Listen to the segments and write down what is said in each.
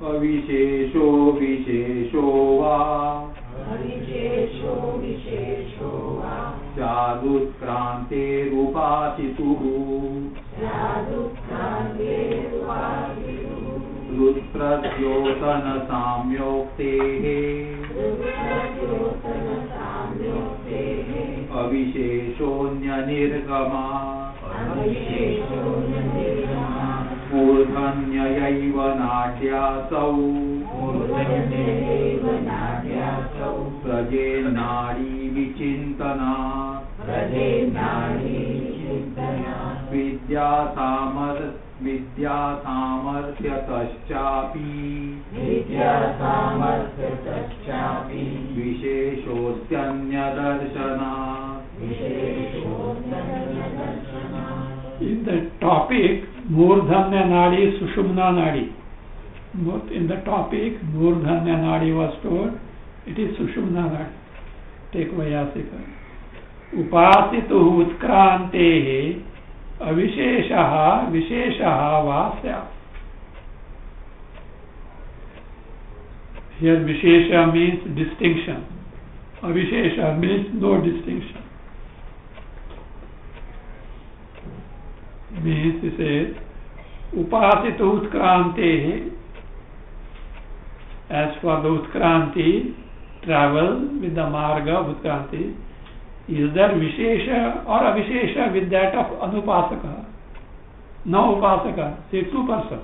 अविशेषो विशेषो वा स्यादुत्क्रान्तेरुपासितुः रुद्रद्योतनसाम्योक्तेः अविशेषोऽन्यनिर्गमात् मूर्धन्ययैव नाड्यासौ प्रजेन्नाडी विचिन्तनात् विद्यासामर्थ्यतश्चापि विशेषोऽस्त्यन्यदर्शनात्. In the topic Murdhanya Nadi, Sushumna Nadi. In the topic Murdhanya Nadi was told, it is Sushumna Nadi. Take Vyasika. Upasituhu utkantehe avisheshaha visheshaha vasya. Here Vishesha means distinction. Avishesha means no distinction. Means he says Upasita Utkrantehe. As for the Utkranti, travel with the marga of Utkranti, is there Vishesha or Avishesha with that of Anupasaka? No Upasaka, say two persons,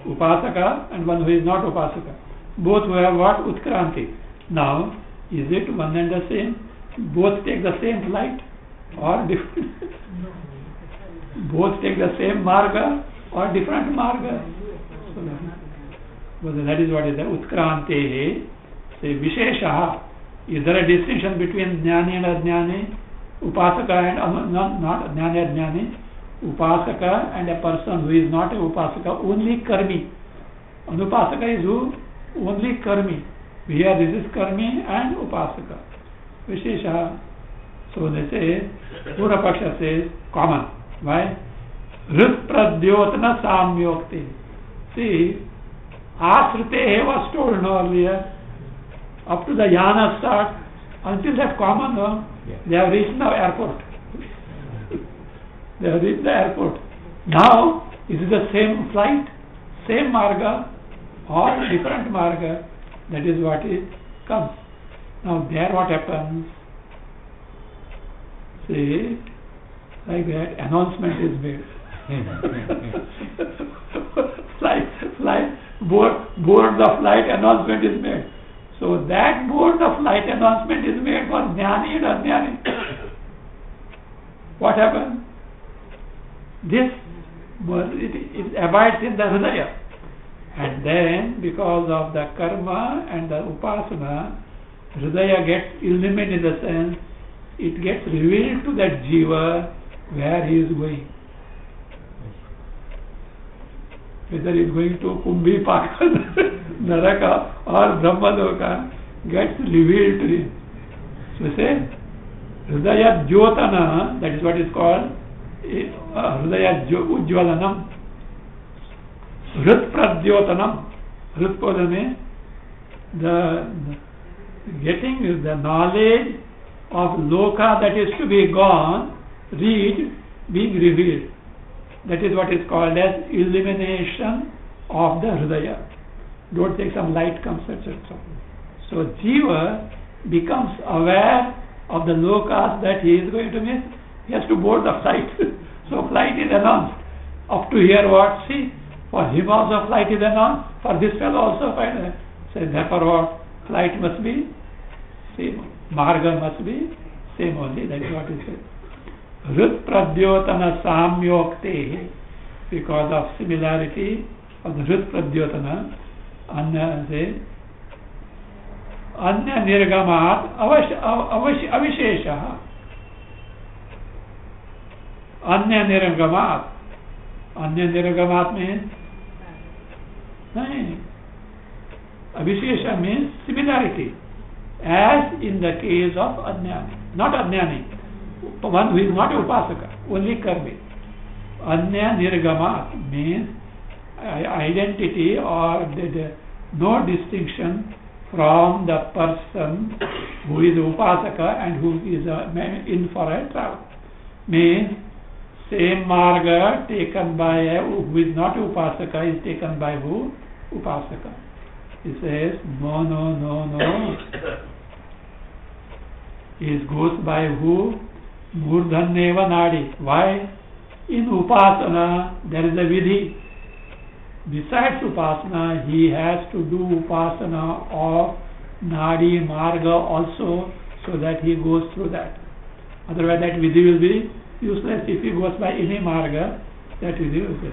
Upasaka and one who is not Upasaka, both who have what? Utkranti. Now, is it one and the same? Both take the same flight or different? Both take the same marga or different marga? So that is what is there. Utkrantehe, say Visheshaha. Is there a distinction between Jnani and Ajnani? Upasaka and not Jnani and Ajnani? Upasaka and a person who is not a Upasaka, only Karmi. Anupasaka is who? Only Karmi. Here this is Karmi and Upasaka. Vishesha. So they say, Pura Paksha says, common. Why? Rit Pradyotana Samyokti. See, Asrite was told earlier, up to the Yana start, until that common, they have reached the airport. They have reached the airport. Now, is it the same flight, same marga, or different marga? That is what it comes. Now, there what happens? See, like that, announcement is made. Board of flight announcement is made. So that board of flight announcement is made for Jnani and Ajnani. What happens? This, it abides in the Hridaya. And then, because of the karma and the upasana, Hridaya gets illuminated in the sense, it gets revealed to that jiva where he is going. Whether he is going to Kumbhi Paka, Naraka or Brahmaloka, gets revealed to him. So say, Hridaya Jyotana, that is what is called Hridaya Ujjalanam. Rit Pradyotanam. Rit Padame, the getting the knowledge of Loka that is to be gone, being revealed. That is what is called as illumination of the Hridaya. Don't think some light comes, etc. So Jiva becomes aware of the Lokas that he is going to miss. He has to board the flight. So flight is announced. Up to here what? See, for him also flight is announced. For this fellow also flight. So therefore what? Flight must be same. Marga must be same only. That is what he says. Rit Pradyotana Samyokte, because of similarity of the Rit Pradyotana, Anya says, Anya Nirgamat Avishesha. Anya Nirgamat. Anya Nirgamat means Avishesha means similarity, as in the case of Ajnani, not Ajnani. One who is not Upasaka, only Karmi. Anya Nirgamat means identity or no distinction from the person who is upasaka and who is in for a travel. Means same marga taken by who is not upasaka is taken by who? Upasaka. He says no, no, no, no. It goes by who? Murdhaneva nadi. Why? In upasana there is a vidhi. Besides upasana, he has to do upasana of nadi marga also, so that he goes through that. Otherwise that vidhi will be useless. If he goes by any marga, that vidhi will be.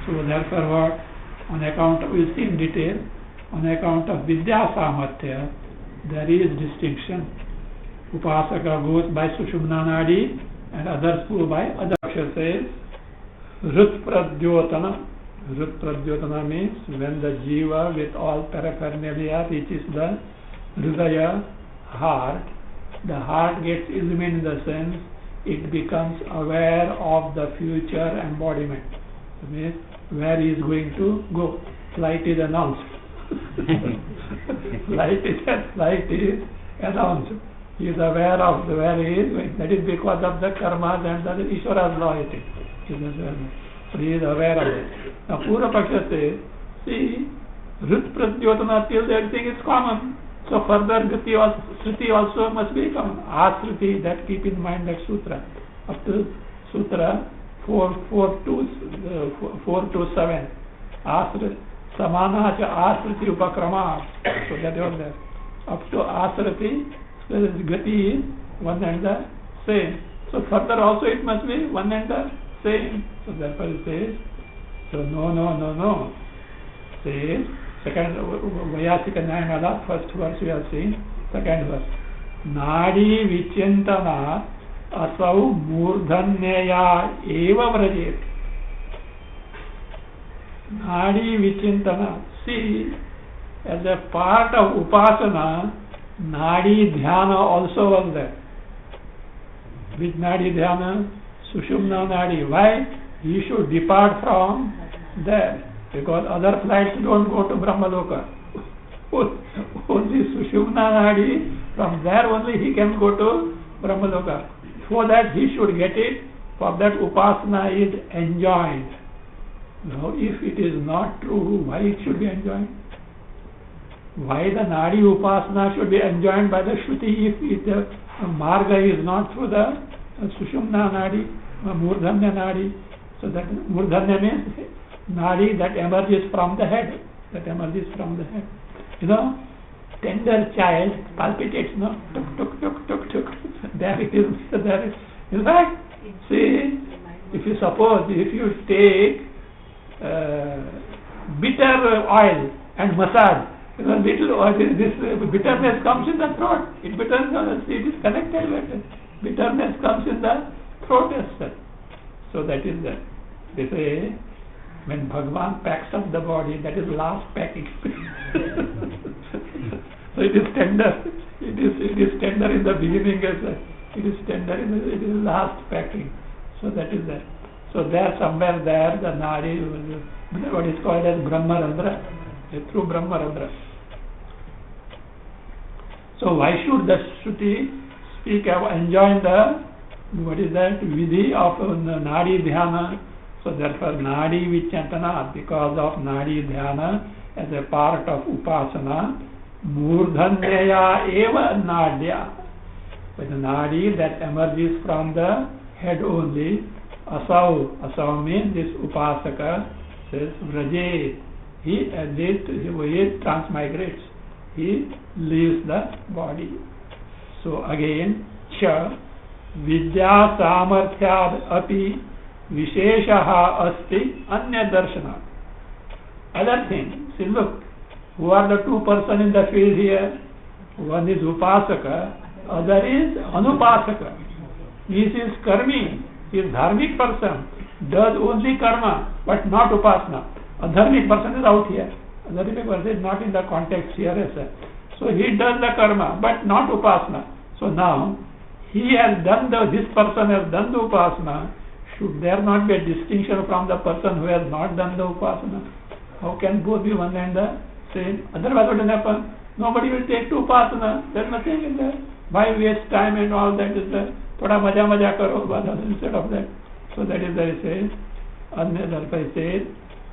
So therefore what? On account of, we'll see in detail, on account of vidya samarthya, there is distinction. Upasaka goes by sushumna nadi and others go by other. Aksha says Rut Pradyotana. Rut Pradyotana means when the jiva with all paraphernalia reaches the hridaya, heart, the heart gets illumined in the sense it becomes aware of the future embodiment. It means where he is going to go. Flight is announced. Flight is announced. He is aware of where he is going. That is because of the karmas and the Ishvara's law. So he is aware of it. Now Purva Paksha says, see, Rut Pradyotana till everything is common. So further Shruti also must be common. Asruti, that keep in mind that sutra. Up to sutra 4-7. Asruti. Samana cha asruti upakrama. So that was there. Up to asruti, so gati is one and the same. So further also it must be one and the same. So therefore it says, so no. Says, second Vayasika Nyamala, first verse we have seen, second verse. Nadi vichintana asau murdhanneya eva vrajet. Nadi vichintana. See, as a part of upasana, Nadi dhyana also was there. Which Nadi dhyana? Sushumna Nadi. Why? He should depart from there. Because other flights don't go to Brahmaloka. Only Sushumna Nadi, from there only he can go to Brahmaloka. For that he should get it, for that upasana is enjoined. Now if it is not true, why it should be enjoined? Why the Nadi upasana should be enjoined by the Shruti if the marga is not through the Sushumna Nadi, Murdhanya Nadi. So that Murdhanya means Nadi that emerges from the head. You know, tender child palpitates, no? Tuk, tuk, tuk, tuk, tuk. There it is. In fact, see, if you take bitter oil and massage, little oil, this bitterness comes in the throat. It is connected with it. Bitterness comes in the throat as well. So that is that. They say, when Bhagavan packs up the body, that is last packing. So it is tender. It is tender in the beginning as well. It is tender it is last packing. So that is that. So there somewhere there the Nadi, what is called as Brahmarandra, through Brahmarandra. So why should the Shruti speak of enjoying the, what is that, vidhi of Nadi Dhyana? So therefore Nadi Vichantana, because of Nadi Dhyana as a part of Upasana, Murdhanneya eva Nadya. But the Nadi that emerges from the head only, Asau means this Upasaka says Vraje. He transmigrates. He leaves the body. So again, Cha Vidya Samarthyad api Visheshaha asti Anya Darshana. Other thing, see look, who are the two persons in the field here? One is Upasaka, other is Anupasaka. He is Karmi, he is Dharmic person, does only karma, but not Upasana. A Dharmic person is out here. A Dharmic person is not in the context here as well. So he does the karma, but not Upasana. So now, he has done this person has done the Upasana. Should there not be a distinction from the person who has not done the Upasana? How can both be one and the See, otherwise what will happen? Nobody will take two paths. There's nothing in there. Why waste time and all that is there? Thoda maja karo, but instead of that. So that is there it says, Anya Darpa says,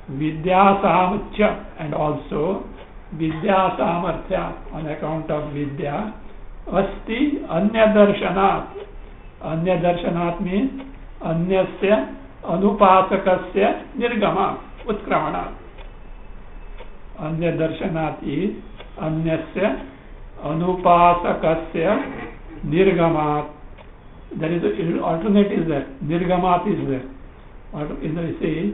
Vidya Samachya, and also Vidya Samarthya, on account of Vidya, Asti Anya Darshanat. Anya Darshanat means Anyasya Anupasakasya Nirgama, Utkramana. Anya Darshanat is Anyasya Anupasakasya Nirgamat. There is an alternate is there. Nirgamat is there. In the say,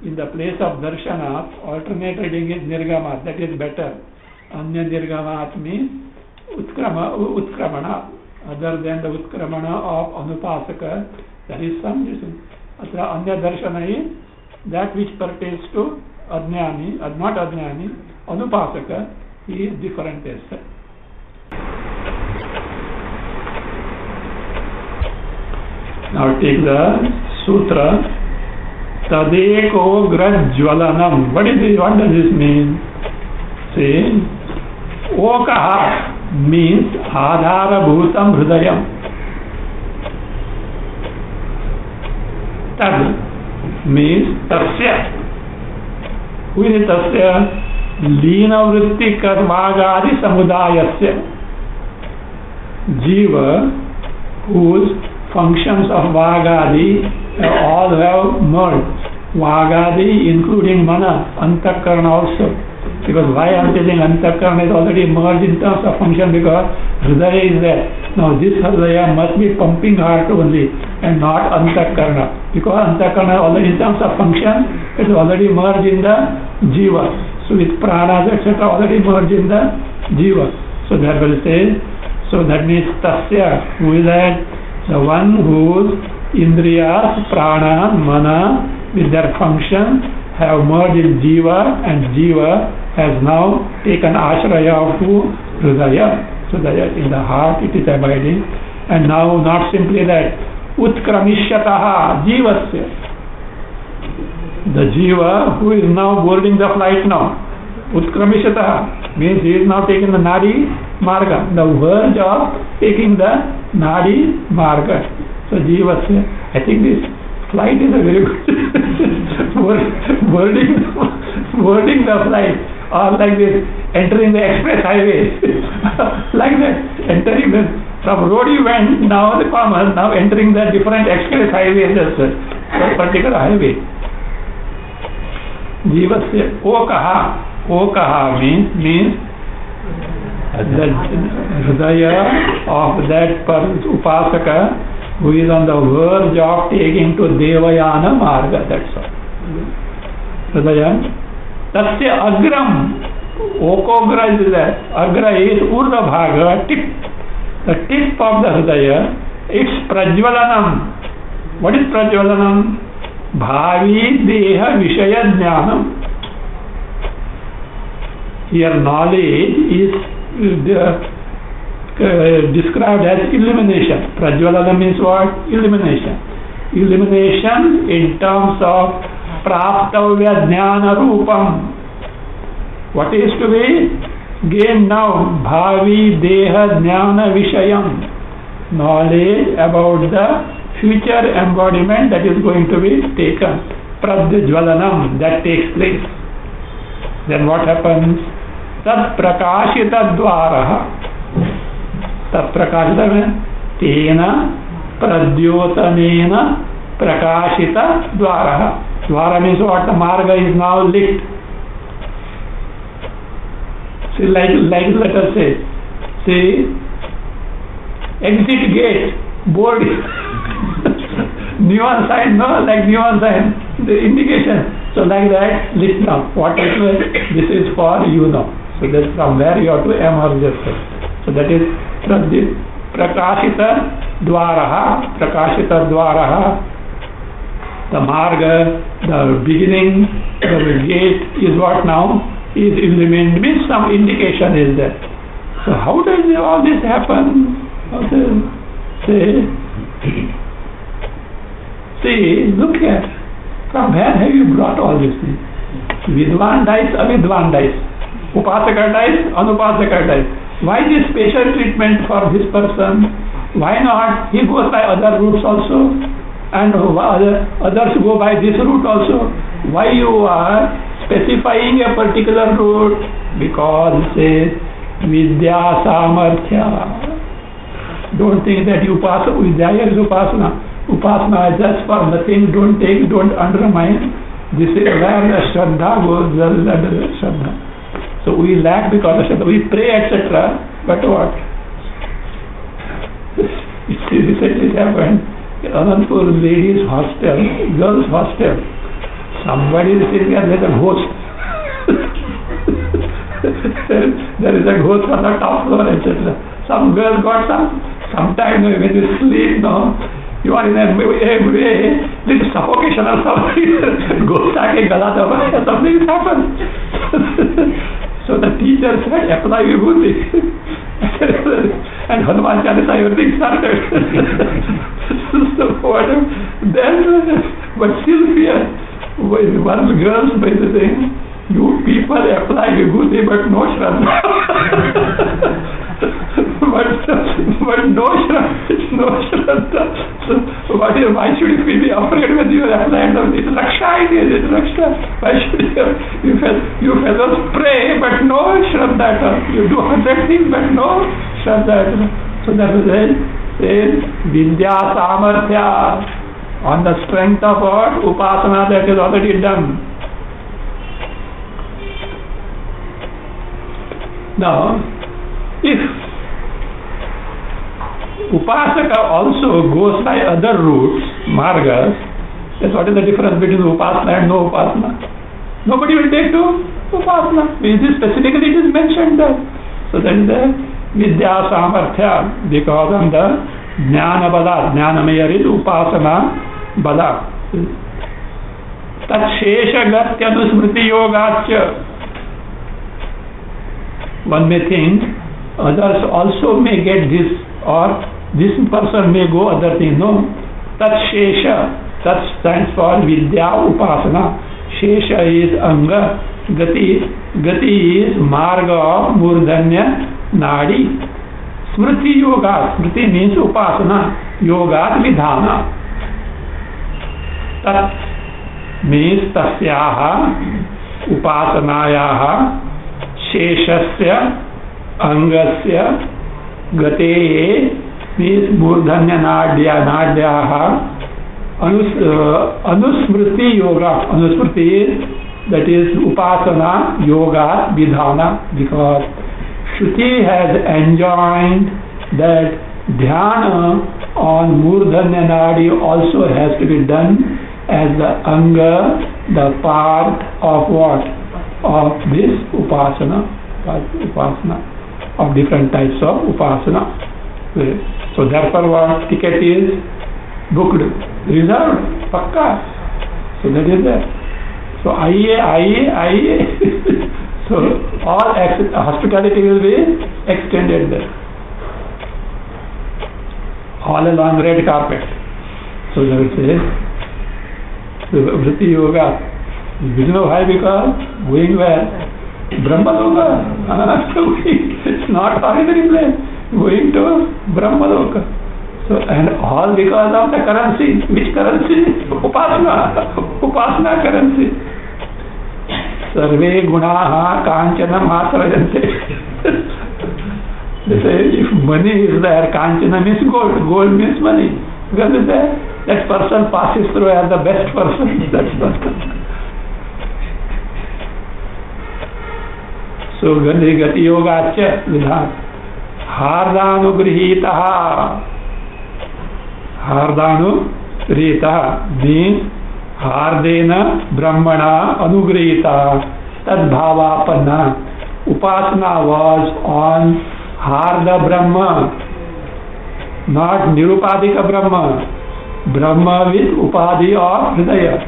in the place of Darshanat, alternate reading is Nirgamat. That is better. Anya Nirgamat means Utkramana. Other than the Utkramana of Anupasaka, there is some reason. Anya Darshana is that which pertains to Adnyani, not Adnyani, Anupasaka, he is different as such. Now take the sutra. Tadeko grajwalanam. What is this? What does this mean? See, Okaha means Adhara Bhutam Hridayam. Tad means Tasya. Who is Tasya? Lina Vritti Karmagadi Samudayasya. Jiva, whose functions of Vagadi all have merged. Vagadi including Mana, Antakarana also. Because why I am telling Antakarana is already merged in terms of function, because Hridaya is there. Now this Hridaya must be pumping heart only and not Antakarana. Because Antakarana already in terms of function is already merged in the Jiva. So with Pranas etc. already merged in the Jiva. So that will say, so that means Tasya, who is that? The one whose Indriyas, Prana, Mana with their function have merged in Jiva, and Jiva has now taken Ashraya of Hridaya. So that in the heart it is abiding. And now not simply that, Utkramishataha Jivasya. The Jiva who is now boarding the flight now. Utkramishataha means he is now taking the Nadi Marga, the verge of taking the Nadi Marga. So Jivasya, I think this flight is a very good boarding the flight, or like this, entering the express highway, like that, entering the, from road you went, now the farmers, now entering the different express highways, that particular highway. Jivasya, Okaha means the Hridaya of that Upasaka who is on the verge of taking to Devayana Marga, that's all. Hridaya. Tasya Agram, Okogra is that. Agra is Urdha Bhaga, tip. The tip of the Hridaya, it's Prajwalanam. What is Prajwalanam? Bhavi Deha Vishaya Jnanam. Here knowledge is described as illumination. Prajwalana means what? Illumination. Illumination in terms of Praptavya Jnana Rupam. What is to be gained now? Bhavi Deha Jnana Vishayam. Knowledge about the future embodiment that is going to be taken. Prajwalanam, that takes place. Then what happens? Tat prakashita dvaraha. Tat prakashita means tena pradyotanena prakashita dvaraha. Dvara means what? The marga is now lit. See, like let us say, exit gate, board, neon sign, no, like neon sign, the indication. So like that, lit now. What it means? This is for you now. So that's from where you have to emerge yourself. So that is Prakashita Dvaraha. Prakashita Dvaraha. The marga, the beginning, the gate is what now? Is illumined, means some indication is there. So how does all this happen? See, look at, from where have you brought all these things? Vidwan dies, Avidwan dies. Upasaka type, Anupasaka type. Why this special treatment for this person? Why not? He goes by other routes also, and others go by this route also. Why you are specifying a particular route? Because it says Vidya Samarthya. Don't think that Vidya is Upasana. Upasana is just for nothing. Don't undermine. This is where the Shraddha goes, the Shraddha. So we lack because of Shraddha. We pray, etc. But what? It recently happened. Anandpur ladies hostel, girls hostel. Somebody is saying that there is a ghost. There is a ghost on the top floor, etc. Some girl got sometime when you sleep, no, you are in a little suffocation or something. Ghost aake gala dabaya, something happened. So the teacher said, apply vibhuti. And Hanuman Chalisa, everything started. So whatever. Then, but still fear. One girl by the thing, you people apply vibhuti but no Shraddha. but no Shraddha. So why should you be afraid when you apply it? It's Raksha, it is Raksha. Why should you fellows pray but no Shraddha at all. You do 100 things but no Shraddha at all. So that is it. Says Vidya Samarthya. On the strength of what? Upasana that is already done. Now, if Upasaka also goes by other routes, margas, then what is the difference between Upasana and no Upasana? Nobody will take to Upasana. Specifically it is mentioned there. So that is the Vidya Samarthya, because of the Jnana Bala, Jnanamaya is Upasana Bala. Tat Shesha Gatya Nusmriti Yogacha. One may think others also may get this, or this person may go other thing. No. Tat Shesha. Tat stands for Vidya Upasana. Shesha is Anga. Gati is Marga of Murdhanya Nadi. Smriti Yoga. Smriti means Upasana. Yoga Vidhana. Tat means Tasyaha Upasanayaha Sheshasya Angasya Gate means Murdhanya Nadyaha Anusmriti Yoga. Anusmriti is, that is Upasana Yoga Vidhana, because Shruti has enjoined that Dhyana on Murdhanya Nadi also has to be done as the Anga, the part of what? Of this Upasana, of different types of Upasana. So therefore what? Ticket is booked, reserved, pakka. So that is there. So I. So all hospitality will be extended there. All along red carpet. So that says, Vritti Yoga. You know why? Because going where? Brahmaloka. It's not ordinary place. Going to Brahmaloka. So, and all because of the currency. Which currency? Upasana currency. Sarve gunaha kanchanam asrayante. They say if money is there, kanchana means gold. Gold means money. Because that person passes through as the best person. That's person. So Gati Yoga Vidhan. Hardanugrihitaha. Hardanugrihitaha means Hardena Brahmana Anugrihita Tadbhavapanna. Upasana was on Harda Brahma, not Nirupadika Brahma. Brahma with Upadhi of Hridaya.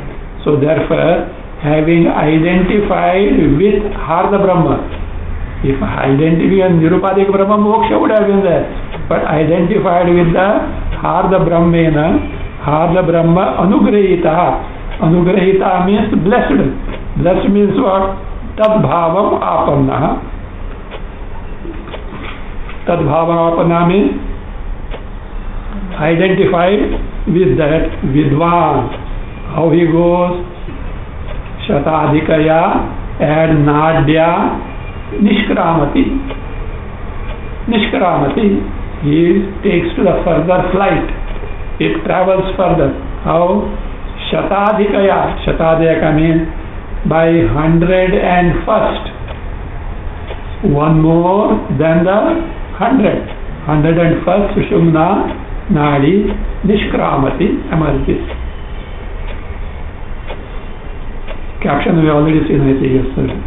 So therefore, having identified with Harda Brahma, if identified Nirupadika Brahma, moksha would have been there. But identified with the Harda Brahmena, Harda Brahma Anugrahita. Anugrahita means blessed. Blessed means what? Tadbhavam Apanna. Tadbhavam Apanna means identified with that Vidwan. How he goes? Shatadhikaya and Nadya Nishkramati. Nishkramati. He takes to the further flight. It travels further. How? Shatadhikaya. Shatadhikaya means by 101st. One more than the 100. 101st Sushumna Nadi Nishkramati emerges. Caption we already seen, I think, yesterday.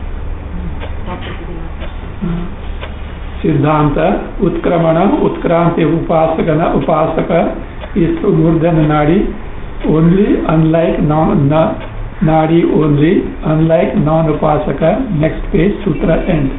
Siddhanta Utkramana Utkranti Upasaka is through Murdana Nadi only, unlike Nadi only, unlike non-Upasaka. Next page, Sutra end.